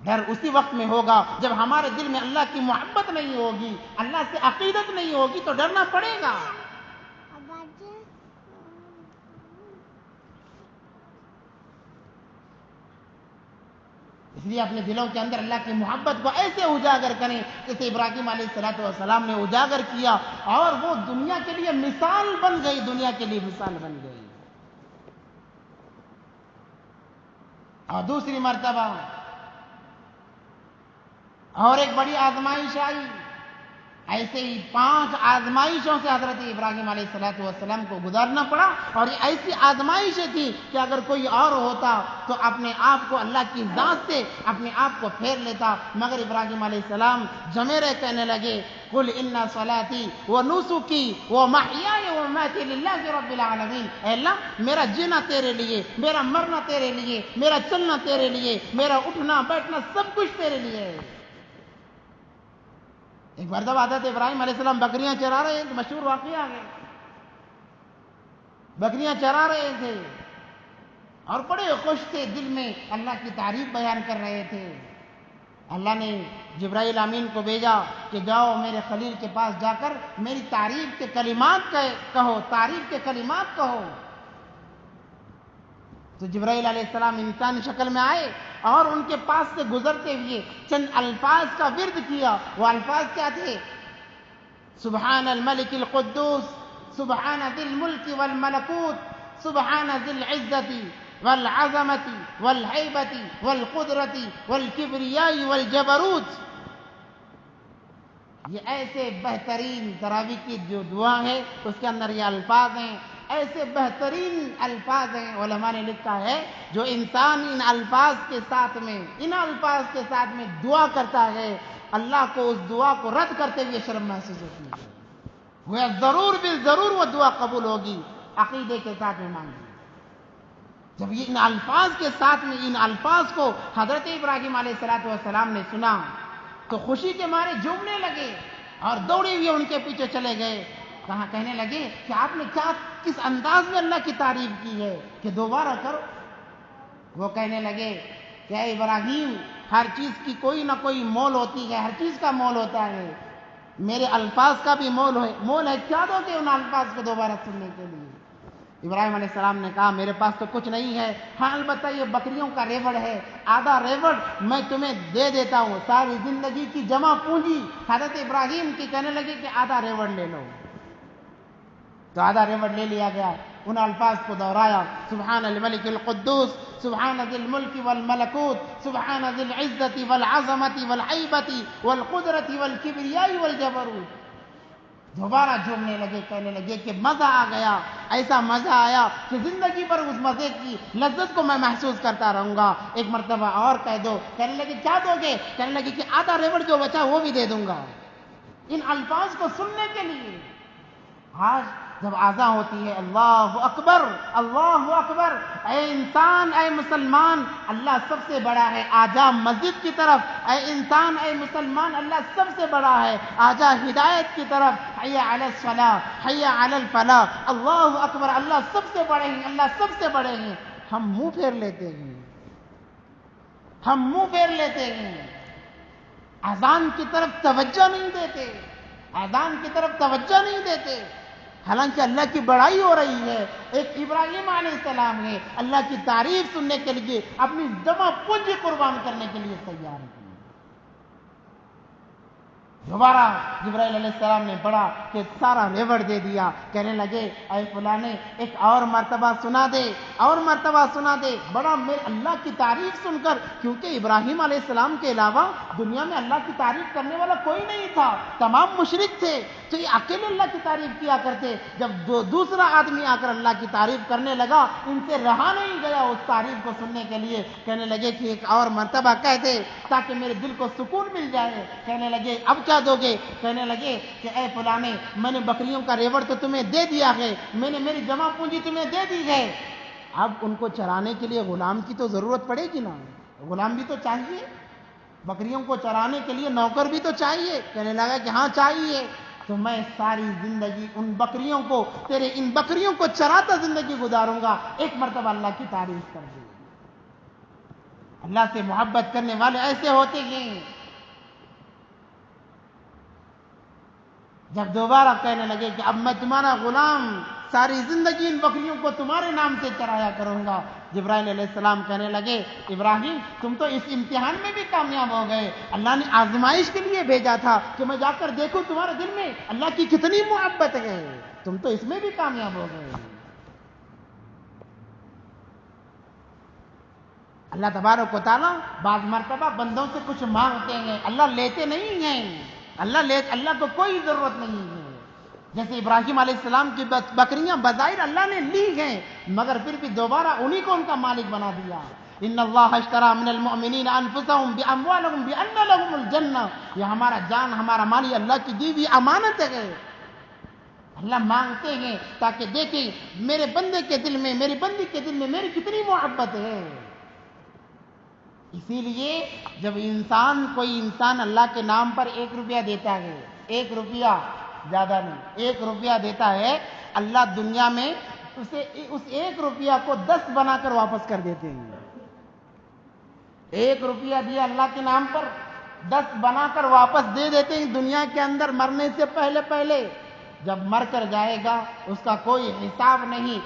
ڈر اسی وقت میں ہوگا جب ہمارے دل میں اللہ کی محبت نہیں ہوگی، اللہ سے عقیدت نہیں ہوگی، تو ڈرنا پڑے گا۔ اس لیے اپنے دلوں کے اندر اللہ کی محبت کو ایسے اجاگر کریں جیسے ابراہیم علیہ السلام نے اجاگر کیا، اور وہ دنیا کے لیے مثال بن گئی، دنیا کے لیے مثال بن گئی۔ اور دوسری مرتبہ اور ایک بڑی آزمائش آئی، ایسے ہی 5 آزمائشوں سے حضرت ابراہیم علیہ السلام کو گزارنا پڑا، اور یہ ایسی آزمائشیں تھی کہ اگر کوئی اور ہوتا تو اپنے آپ کو اللہ کی ذات سے اپنے آپ کو پھیر لیتا، مگر ابراہیم علیہ السلام جمے رہے کہنے لگے قل ان صلاتی ونسکی ومحیای ومماتی للہ رب العالمین، اے اللہ میرا جینا تیرے لیے، میرا مرنا تیرے لیے، میرا چلنا تیرے لیے، میرا اٹھنا بیٹھنا سب کچھ تیرے لیے ہے۔ ایک مرتبہ حضرت ابراہیم علیہ السلام بکریاں چرا رہے تھے، مشہور واقعہ ہے، بکریاں چرا رہے تھے اور بڑے خوش تھے، دل میں اللہ کی تعریف بیان کر رہے تھے۔ اللہ نے جبرائیل امین کو بھیجا کہ جاؤ میرے خلیل کے پاس جا کر میری تعریف کے کلمات کہو، تعریف کے کلمات کہو۔ تو جبرائیل علیہ السلام انسانی شکل میں آئے اور ان کے پاس سے گزرتے ہوئے چند الفاظ کا ورد کیا۔ وہ الفاظ کیا تھے؟ سبحان الملک القدوس، سبحان ذی الملک والملکوت، سبحان ذی العزت والعظمت والہیبت والقدرت والکبریاء والجبروت۔ یہ ایسے بہترین تراویح کی جو دعا ہے اس کے اندر یہ الفاظ ہیں، ایسے بہترین الفاظ ہیں، علماء نے لکھا ہے جو انسان ان الفاظ کے ساتھ میں دعا کرتا ہے، اللہ کو اس دعا کو رد کرتے ہوئے شرم محسوس ہوتی ہے، وہ ضرور بالضرور وہ دعا قبول ہوگی، عقیدے کے ساتھ میں مانگی۔ جب یہ ان الفاظ کے ساتھ میں ان الفاظ کو حضرت ابراہیم علیہ السلام نے سنا تو خوشی کے مارے جھومنے لگے اور دوڑے ہوئے ان کے پیچھے چلے گئے، کہاں کہنے لگے کہ آپ نے کس انداز میں اللہ کی تعریف کی ہے کہ دوبارہ کرو۔ وہ کہنے لگے کہ اے ابراہیم، ہر چیز کی کوئی نہ کوئی مول ہوتی ہے، ہر چیز کا مول ہوتا ہے، میرے الفاظ کا بھی مول ہے، کیا دو گے ان الفاظ کو دوبارہ سننے کے لیے؟ ابراہیم علیہ السلام نے کہا میرے پاس تو کچھ نہیں ہے، ہاں البتہ یہ بکریوں کا ریوڑ ہے، آدھا ریوڑ میں تمہیں دے دیتا ہوں، ساری زندگی کی جمع پونجی حضرت ابراہیم کی کہنے لگے کہ آدھا ریوڑ لے لو، تو آدھا ریوڑ لے لیا گیا۔ ان الفاظ کو دہرایا، سبحان الملک القدوس، سبحان ذی الملک والملکوت، سبحان ذی العزت والعظمت والہیبت والقدرت والکبریاء والجبروت۔ دوبارہ جھومنے لگے، کہنے لگے کہ مزہ آ گیا، ایسا مزہ آیا کہ زندگی پر اس مزے کی لذت کو میں محسوس کرتا رہوں گا۔ ایک مرتبہ اور کہہ دو، کہنے لگے کیا دو گے؟ کہنے لگے کہ آدھا ریوڑ جو بچا وہ بھی دے دوں گا۔ ان الفاظ کو سننے کے لیے آج جب آذان ہوتی ہے اللہ اکبر اللہ اکبر، اے انسان اے مسلمان اللہ سب سے بڑا ہے، آجا مسجد کی طرف، اے انسان اے مسلمان اللہ سب سے بڑا ہے، آجا ہدایت کی طرف، حی علی الصلاۃ حی علی الفلاح، اللہ اکبر اللہ سب سے بڑے ہیں، اللہ سب سے بڑے ہیں، ہم منہ پھیر لیتے ہیں، اذان کی طرف توجہ نہیں دیتے، حالانکہ اللہ کی بڑائی ہو رہی ہے۔ ایک ابراہیم علیہ السلام ہے، اللہ کی تعریف سننے کے لیے اپنی جمع پونجی قربان کرنے کے لیے تیار ہے۔ دوبارہ جبرائیل علیہ السلام نے پڑھا کہ سارا ریوڑ دے دیا، کہنے لگے اے فلانے ایک اور مرتبہ سنا دے، بڑا میرے اللہ کی تعریف سن کر، کیونکہ ابراہیم علیہ السلام کے علاوہ دنیا میں اللہ کی تعریف کرنے والا کوئی نہیں تھا، تمام مشرک تھے، تو یہ اکیلے اللہ کی تعریف کیا کرتے۔ جب دوسرا آدمی آ کر اللہ کی تعریف کرنے لگا، ان سے رہا نہیں گیا اس تعریف کو سننے کے لیے، کہنے لگے کہ ایک اور مرتبہ کہہ دے تاکہ میرے دل کو سکون مل جائے۔ کہنے لگے اب کیا دو گے؟ کہنے لگے کہ اے فلانے میں نے بکریوں کا ریوڑ تو تمہیں دے دیا ہے، میں نے میری جمع پونجی تمہیں دے دی ہے، اب ان کو چرانے کے لیے غلام کی تو ضرورت پڑے گی نا، غلام بھی تو چاہیے، بکریوں کو چرانے کے لیے نوکر بھی تو چاہیے۔ کہنے لگا کہ ہاں چاہیے، تو میں ساری زندگی ان بکریوں کو چراتا زندگی گزاروں گا۔ ایک مرتبہ اللہ کی تعریف کر دی، اللہ سے محبت کرنے والے ایسے ہوتے ہیں جب دوبارہ کہنے لگے کہ اب میں تمہارا غلام ساری زندگی ان بکریوں کو تمہارے نام سے چرایا کروں گا، جبرائیل علیہ السلام کہنے لگے ابراہیم تم تو اس امتحان میں بھی کامیاب ہو گئے، اللہ نے آزمائش کے لیے بھیجا تھا کہ میں جا کر دیکھوں تمہارے دل میں اللہ کی کتنی محبت ہے، تم تو اس میں بھی کامیاب ہو گئے۔ اللہ تبارک و تعالیٰ بعض مرتبہ بندوں سے کچھ مانگتے ہیں، اللہ لیتے نہیں ہیں، اللہ کو کوئی ضرورت نہیں ہے۔ جیسے ابراہیم علیہ السلام کی بکریاں بظاہر اللہ نے لی ہیں، مگر پھر بھی دوبارہ انہی کو ان کا مالک بنا دیا۔ ان اللہ اشتری من المؤمنین انفسهم باموالهم بان لهم الجنہ، یہ ہمارا جان ہمارا مال یہ اللہ کی دی ہوئی امانت ہے۔ اللہ مانگتے ہیں تاکہ دیکھیں میرے بندے کے دل میں، میری بندی کے دل میں میری کتنی محبت ہے۔ اسی لیے جب کوئی انسان اللہ کے نام پر 1 روپیہ دیتا ہے، 1 روپیہ زیادہ نہیں، 1 روپیہ دیتا ہے، اللہ دنیا میں اسے اس 1 روپیہ کو 10 بنا کر واپس کر دیتے ہیں۔ 1 روپیہ دیا اللہ کے نام پر، 10 بنا کر واپس دے دیتے ہیں دنیا کے اندر مرنے سے پہلے۔ جب مر کر جائے گا اس کا کوئی حساب نہیں،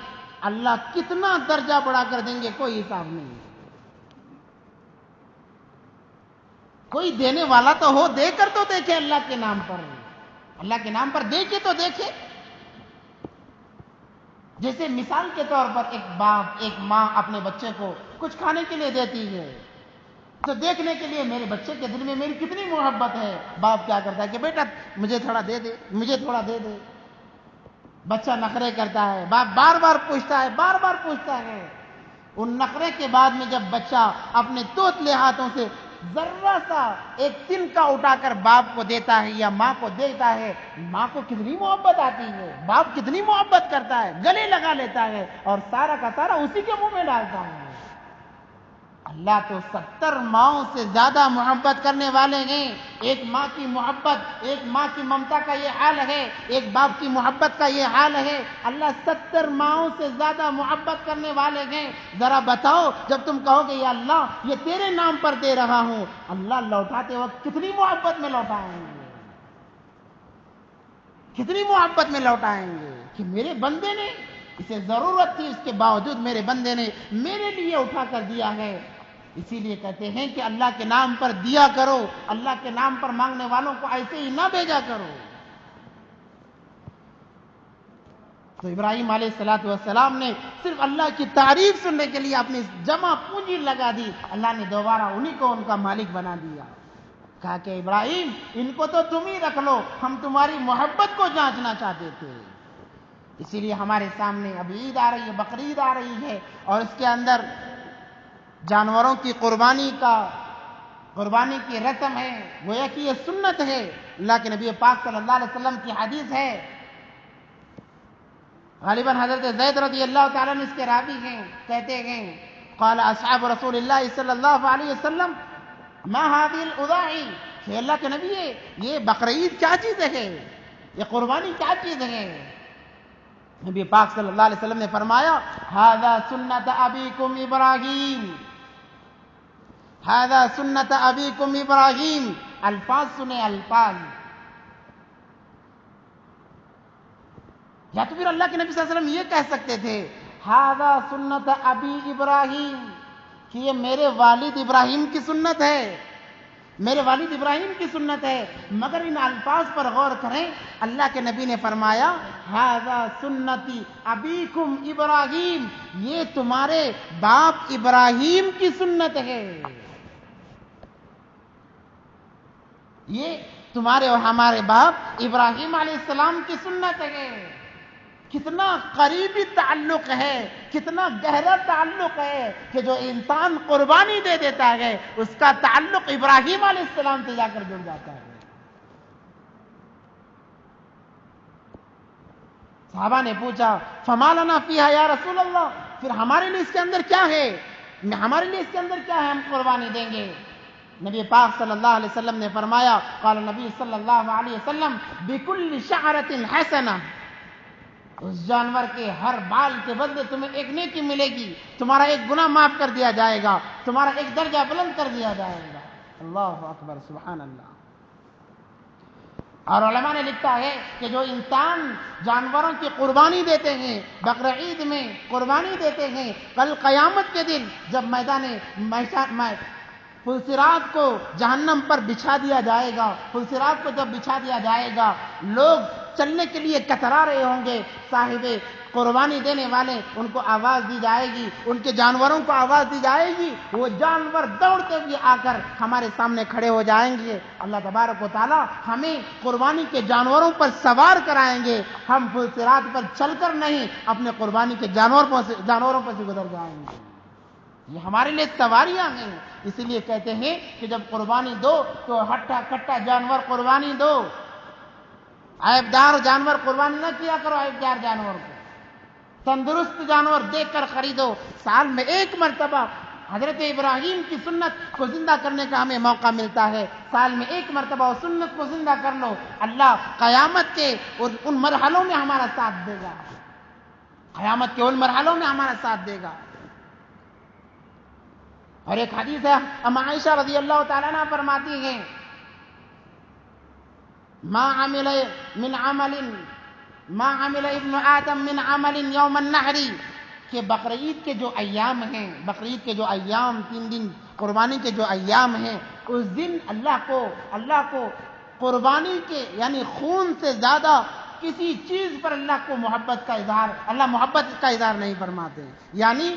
اللہ کتنا درجہ بڑھا کر دیں گے کوئی حساب نہیں۔ کوئی دینے والا تو ہو، دے کر تو دیکھے اللہ کے نام پر، اللہ کے نام پر دے کے تو دیکھے۔ جیسے مثال کے طور پر ایک باپ ایک ماں اپنے بچے کو کچھ کھانے کے لیے دیتی ہے تو دیکھنے کے لیے میرے بچے کے دل میں میری کتنی محبت ہے، باپ کیا کرتا ہے کہ بیٹا مجھے تھوڑا دے دے، مجھے تھوڑا دے دے۔ بچہ نخرے کرتا ہے، باپ بار بار پوچھتا ہے۔ ان نخرے کے بعد میں جب بچہ اپنے توتلے ہاتھوں سے ذرا سا ایک تنکا اٹھا کر باپ کو دیتا ہے یا ماں کو دیتا ہے، ماں کو کتنی محبت آتی ہے، باپ کتنی محبت کرتا ہے، گلے لگا لیتا ہے اور سارا کا سارا اسی کے منہ میں ڈالتا ہے۔ اللہ تو 70 ماؤں سے زیادہ محبت کرنے والے ہیں۔ ایک ماں کی محبت، ایک ماں کی ممتا کا یہ حال ہے، ایک باپ کی محبت کا یہ حال ہے۔ اللہ 70 ماؤں سے زیادہ محبت کرنے والے ہیں۔ ذرا بتاؤ جب تم کہو گے یا اللہ یہ تیرے نام پر دے رہا ہوں، اللہ لوٹاتے وقت کتنی محبت میں لوٹائیں گے، کتنی محبت میں لوٹائیں گے کہ میرے بندے نے، اسے ضرورت تھی اس کے باوجود میرے بندے نے میرے لیے اٹھا کر دیا ہے۔ اسی لیے کہتے ہیں کہ اللہ کے نام پر دیا کرو، اللہ کے نام پر مانگنے والوں کو ایسے ہی نہ بھیجا کرو۔ تو ابراہیم علیہ السلام نے صرف اللہ کی تعریف سننے کے لیے اپنی جمع پونجی لگا دی، اللہ نے دوبارہ انہی کو ان کا مالک بنا دیا۔ کہا کہ ابراہیم ان کو تو تم ہی رکھ لو، ہم تمہاری محبت کو جانچنا چاہتے تھے۔ اسی لیے ہمارے سامنے اب عید آ رہی ہے، بقرعید آ رہی ہے، اور اس کے اندر جانوروں کی قربانی کی رسم ہے، گویا کہ یہ سنت ہے۔ اللہ کے نبی پاک صلی اللہ علیہ وسلم کی حدیث ہے، غالباً حضرت زید رضی اللہ تعالیٰ نے اس کے راوی ہیں، کہتے ہیں قال اصحاب رسول اللہ صلی اللہ علیہ وسلم ما هذه الاضاحی، کہ اللہ کے نبی یہ بقرعید کیا چیز ہے، یہ قربانی کیا چیز ہے؟ نبی پاک صلی اللہ علیہ وسلم نے فرمایا ھذا سنت ابیکم ابراہیم، ھذا سنت ابیکم ابراہیم۔ الفاظ سنیں، الفاظ، یا تو پھر اللہ کے نبی صلی اللہ علیہ وسلم یہ کہہ سکتے تھے ھذا سنت ابی ابراہیم، کہ یہ میرے والد ابراہیم کی سنت ہے، میرے والد ابراہیم کی سنت ہے۔ مگر ان الفاظ پر غور کریں، اللہ کے نبی نے فرمایا ھذا سنتی ابیکم ابراہیم، یہ تمہارے باپ ابراہیم کی سنت ہے، یہ تمہارے اور ہمارے باپ ابراہیم علیہ السلام کی سنت ہے۔ کتنا قریبی تعلق ہے، کتنا گہرا تعلق ہے کہ جو انسان قربانی دے دیتا ہے اس کا تعلق ابراہیم علیہ السلام سے جا کر جڑ جاتا ہے۔ صحابہ نے پوچھا فما لنا فیہا یا رسول اللہ، پھر ہمارے لیے اس کے اندر کیا ہے، ہم قربانی دیں گے؟ نبی پاک صلی اللہ علیہ وسلم نے فرمایا قال نبی صلی اللہ علیہ وسلم بکل شعرۃ حسنہ، اس جانور کے ہر بال کے بدلے تمہیں ایک نیکی ملے گی، تمہارا ایک گناہ معاف کر دیا جائے گا، تمہارا ایک درجہ بلند کر دیا جائے گا۔ اللہ اکبر، سبحان اللہ۔ اور علماء نے لکھا ہے کہ جو انسان جانوروں کی قربانی دیتے ہیں، بقرعید میں قربانی دیتے ہیں، کل قیامت کے دن جب میدان پلصراط کو جہنم پر بچھا دیا جائے گا، پلصراط کو جب بچھا دیا جائے گا، لوگ چلنے کے لیے کترا رہے ہوں گے، صاحب قربانی دینے والے ان کو آواز دی جائے گی، ان کے جانوروں کو آواز دی جائے گی، وہ جانور دوڑتے ہوئے آ کر ہمارے سامنے کھڑے ہو جائیں گے۔ اللہ تبارک و تعالی ہمیں قربانی کے جانوروں پر سوار کرائیں گے، ہم پلصراط پر چل کر نہیں، اپنے قربانی کے جانوروں پر سے گزر جائیں گے۔ یہ ہمارے لیے سواریاں ہیں، اسی لیے کہتے ہیں کہ جب قربانی دو تو ہٹا کٹا جانور قربانی دو، عیبدار جانور قربانی نہ کیا کرو، عیبدار جانور کو تندرست جانور دیکھ کر خریدو۔ سال میں ایک مرتبہ حضرت ابراہیم کی سنت کو زندہ کرنے کا ہمیں موقع ملتا ہے، سال میں ایک مرتبہ اس سنت کو زندہ کر لو، اللہ قیامت کے ان مرحلوں میں ہمارا ساتھ دے گا، قیامت کے ان مرحلوں میں ہمارا ساتھ دے گا۔ اور ایک حدیث ہے، ام عائشہ رضی اللہ تعالیٰ عنہ فرماتی ہیں، ما عمل ابن آدم من عمل یوم النحر، کہ بقرعید کے جو ایام ہیں، بقرعید کے جو ایام 3 دن قربانی کے جو ایام ہیں، اس دن اللہ کو قربانی کے یعنی خون سے زیادہ کسی چیز پر اللہ کو محبت کا اظہار نہیں فرماتے، یعنی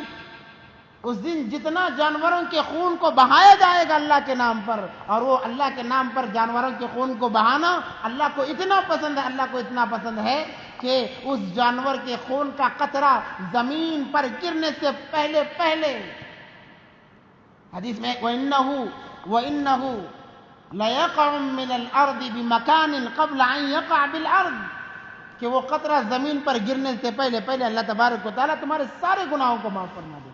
اس دن جتنا جانوروں کے خون کو بہایا جائے گا اللہ کے نام پر، اور وہ اللہ کے نام پر جانوروں کے خون کو بہانا اللہ کو اتنا پسند ہے کہ اس جانور کے خون کا قطرہ زمین پر گرنے سے پہلے حدیث میں وَإِنَّهُ لَيَقَعُ مِنَ الْأَرْضِ بِمَكَانٍ قَبْلَ أَن يَقَعَ بِالْأَرْضِ، کہ وہ قطرہ زمین پر گرنے سے پہلے اللہ تبارک و تعالیٰ تمہارے سارے گناہوں کو معاف فرما دیں گے۔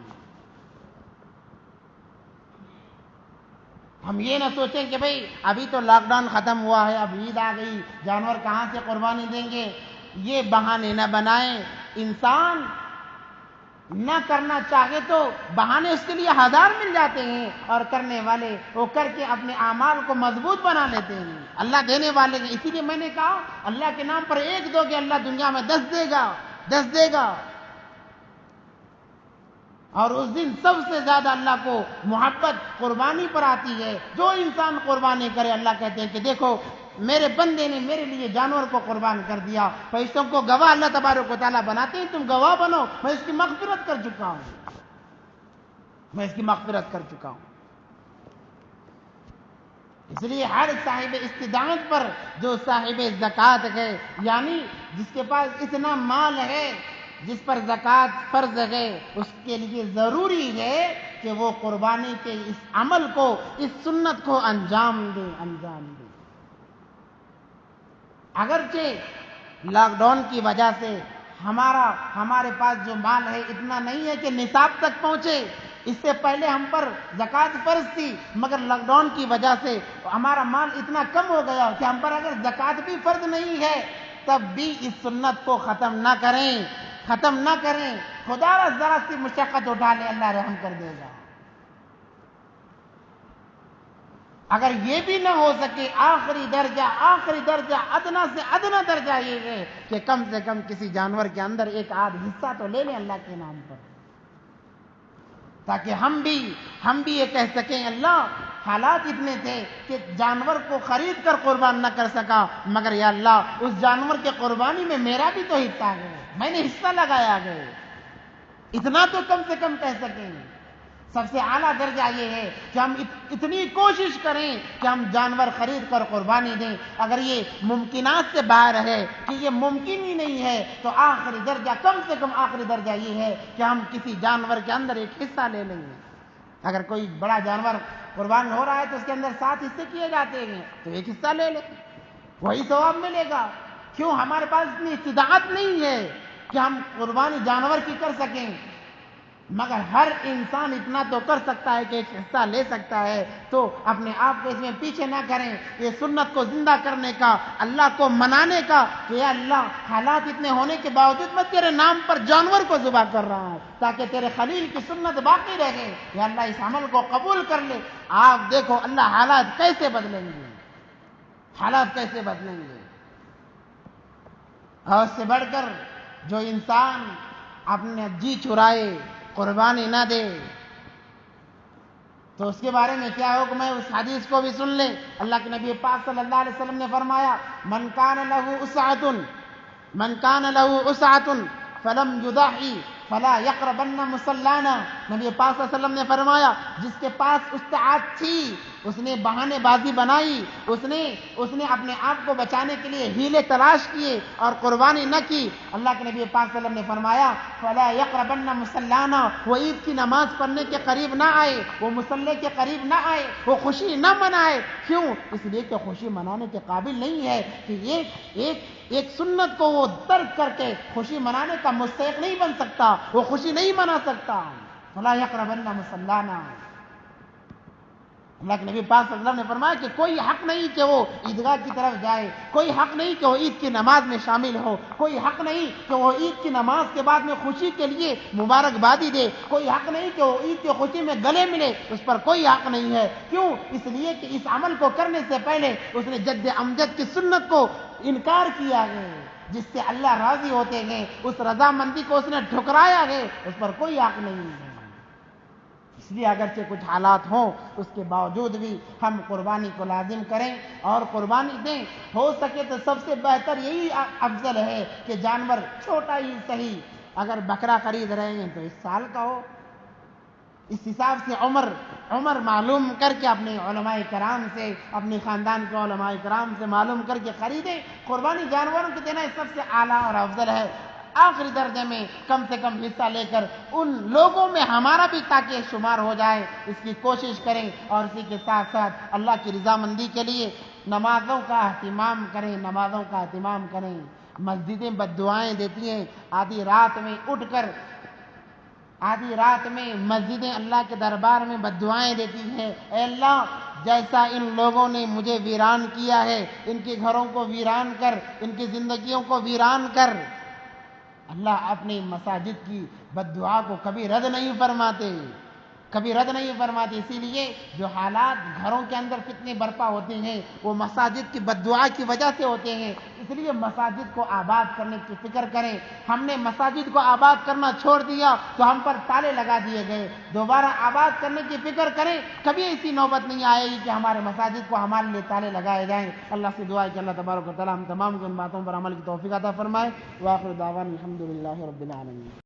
ہم یہ نہ سوچیں کہ بھئی ابھی تو لاک ڈاؤن ختم ہوا ہے، اب عید آ گئی، جانور کہاں سے قربانی دیں گے، یہ بہانے نہ بنائیں۔ انسان نہ کرنا چاہے تو بہانے اس کے لیے 1000 مل جاتے ہیں، اور کرنے والے وہ کر کے اپنے اعمال کو مضبوط بنا لیتے ہیں۔ اللہ دینے والے ہیں، اسی لیے میں نے کہا اللہ کے نام پر 1 دو گے، اللہ دنیا میں 10 دے گا۔ اور اس دن سب سے زیادہ اللہ کو محبت قربانی پر آتی ہے۔ جو انسان قربانی کرے، اللہ کہتے ہیں کہ دیکھو میرے بندے نے میرے لیے جانور کو قربان کر دیا، فرشتوں کو گواہ اللہ تبارک و تعالیٰ بناتے ہیں، تم گواہ بنو، میں اس کی مغفرت کر چکا ہوں۔ اس لیے ہر صاحب استطاعت پر، جو صاحب زکوٰۃ ہے، یعنی جس کے پاس اتنا مال ہے جس پر زکوٰۃ فرض ہے، اس کے لیے ضروری ہے کہ وہ قربانی کے اس عمل کو، اس سنت کو انجام دے۔ اگرچہ لاک ڈاؤن کی وجہ سے ہمارے پاس جو مال ہے اتنا نہیں ہے کہ نصاب تک پہنچے، اس سے پہلے ہم پر زکوٰۃ فرض تھی، مگر لاک ڈاؤن کی وجہ سے ہمارا مال اتنا کم ہو گیا کہ ہم پر اگر زکوٰۃ بھی فرض نہیں ہے تب بھی اس سنت کو ختم نہ کریں۔ خدا را ذرا سی مشقت اٹھا لے، اللہ رحم کر دے گا۔ اگر یہ بھی نہ ہو سکے، آخری درجہ ادنا سے ادنا درجہ یہ ہے کہ کم سے کم کسی جانور کے اندر 1 آدھ حصہ تو لے لیں اللہ کے نام پر، تاکہ ہم بھی یہ کہہ سکیں اللہ حالات اتنے تھے کہ جانور کو خرید کر قربان نہ کر سکا، مگر یا اللہ اس جانور کے قربانی میں میرا بھی تو حصہ ہے، میں نے حصہ لگایا ہے، اتنا تو کم سے کم کہہ سکیں۔ سب سے اعلیٰ درجہ یہ ہے کہ ہم اتنی کوشش کریں کہ ہم جانور خرید کر قربانی دیں۔ اگر یہ ممکنات سے باہر ہے کہ یہ ممکن ہی نہیں ہے تو آخری درجہ، کم سے کم آخری درجہ یہ ہے کہ ہم کسی جانور کے اندر 1 حصہ لے لیں گے۔ اگر کوئی بڑا جانور قربان ہو رہا ہے تو اس کے اندر 7 حصے کیے جاتے ہیں، تو 1 حصہ لے لیں، وہی ثواب ملے گا۔ کیوں؟ ہمارے پاس اتنی استطاعت نہیں ہے کہ ہم قربانی جانور کی کر سکیں۔ مگر ہر انسان اتنا تو کر سکتا ہے کہ ایک حصہ لے سکتا ہے، تو اپنے آپ کو اس میں پیچھے نہ کریں. یہ سنت کو زندہ کرنے کا، اللہ کو منانے کا کہ یا اللہ حالات اتنے ہونے کے باوجود میں تیرے نام پر جانور کو ذبح کر رہا ہوں تاکہ تیرے خلیل کی سنت باقی رہے. یا اللہ اس عمل کو قبول کر لے. آپ دیکھو اللہ حالات کیسے بدلیں گے، حالات کیسے بدلیں گے. اور اس سے بڑھ کر جو انسان اپنے جی چرائے، قربانی نہ دے، تو اس کے بارے میں کیا حکم ہے؟ اس حدیث کو بھی سن لیں. اللہ کے نبی پاک صلی اللہ علیہ وسلم نے فرمایا من کان لہ اسعۃ فلم یضحی فلا یقربن مصلانا. نبی پاک صلی اللہ علیہ وسلم نے فرمایا جس کے پاس استطاعت تھی، اس نے بہانے بازی بنائی، اس نے اپنے آپ کو بچانے کے لیے ہیلے تلاش کیے اور قربانی نہ کی، اللہ کے نبی پاک صلی اللہ علیہ وسلم نے فرمایا فلا یقربن مصلانا، وہ عید کی نماز پڑھنے کے قریب نہ آئے، وہ مصلی کے قریب نہ آئے، وہ خوشی نہ منائے. کیوں؟ اس لیے کہ خوشی منانے کے قابل نہیں ہے کہ ایک سنت کو وہ ترک کر کے خوشی منانے کا مستحق نہیں بن سکتا، وہ خوشی نہیں منا سکتا. فلا یقربن مصلانا. اللہ کے نبی پاک صلی اللہ علیہ وسلم نے فرمایا کہ کوئی حق نہیں کہ وہ عیدگاہ کی طرف جائے، کوئی حق نہیں کہ وہ عید کی نماز میں شامل ہو، کوئی حق نہیں کہ وہ عید کی نماز کے بعد میں خوشی کے لیے مبارکبادی دے، کوئی حق نہیں کہ وہ عید کی خوشی میں گلے ملے، اس پر کوئی حق نہیں ہے. کیوں؟ اس لیے کہ اس عمل کو کرنے سے پہلے اس نے جد امجد کی سنت کو انکار کیا ہے جس سے اللہ راضی ہوتے ہیں، اس رضامندی کو اس نے ٹھکرایا ہے، اس پر کوئی حق نہیں ہے. اس لیے اگرچہ کچھ حالات ہوں اس کے باوجود بھی ہم قربانی کو لازم کریں اور قربانی دیں. ہو سکے تو سب سے بہتر یہی افضل ہے کہ جانور چھوٹا ہی صحیح، اگر بکرا خرید رہے ہیں تو اس سال کا ہو. اس حساب سے عمر معلوم کر کے اپنے علماء کرام سے، اپنے خاندان کے علماء کرام سے معلوم کر کے خریدیں. قربانی جانوروں کو دینا سب سے اعلیٰ اور افضل ہے. آخری درجے میں کم سے کم حصہ لے کر ان لوگوں میں ہمارا بھی تاکہ شمار ہو جائے، اس کی کوشش کریں. اور اسی کے ساتھ ساتھ اللہ کی رضامندی کے لیے نمازوں کا اہتمام کریں. مسجدیں بد دعائیں دیتی ہیں، آدھی رات میں مسجدیں اللہ کے دربار میں بد دعائیں دیتی ہیں. اے اللہ جیسا ان لوگوں نے مجھے ویران کیا ہے، ان کے گھروں کو ویران کر، ان کی زندگیوں کو ویران کر. اللہ اپنی مساجد کی بد دعا کو کبھی رد نہیں فرماتے. اسی لیے جو حالات گھروں کے اندر فتنے برپا ہوتے ہیں وہ مساجد کی بد دعا کی وجہ سے ہوتے ہیں. اس لیے مساجد کو آباد کرنے کی فکر کریں. ہم نے مساجد کو آباد کرنا چھوڑ دیا تو ہم پر تالے لگا دیے گئے. دوبارہ آباد کرنے کی فکر کریں. کبھی ایسی نوبت نہیں آئے گی کہ ہمارے مساجد کو ہمارے لیے تالے لگائے جائیں. اللہ سے دعا ہے کہ اللہ تبارک و تعالی ہم تمام کو ان باتوں پر عمل کی توفیق عطا فرمائے. وآخر دعوانا الحمدللہ رب العالمین.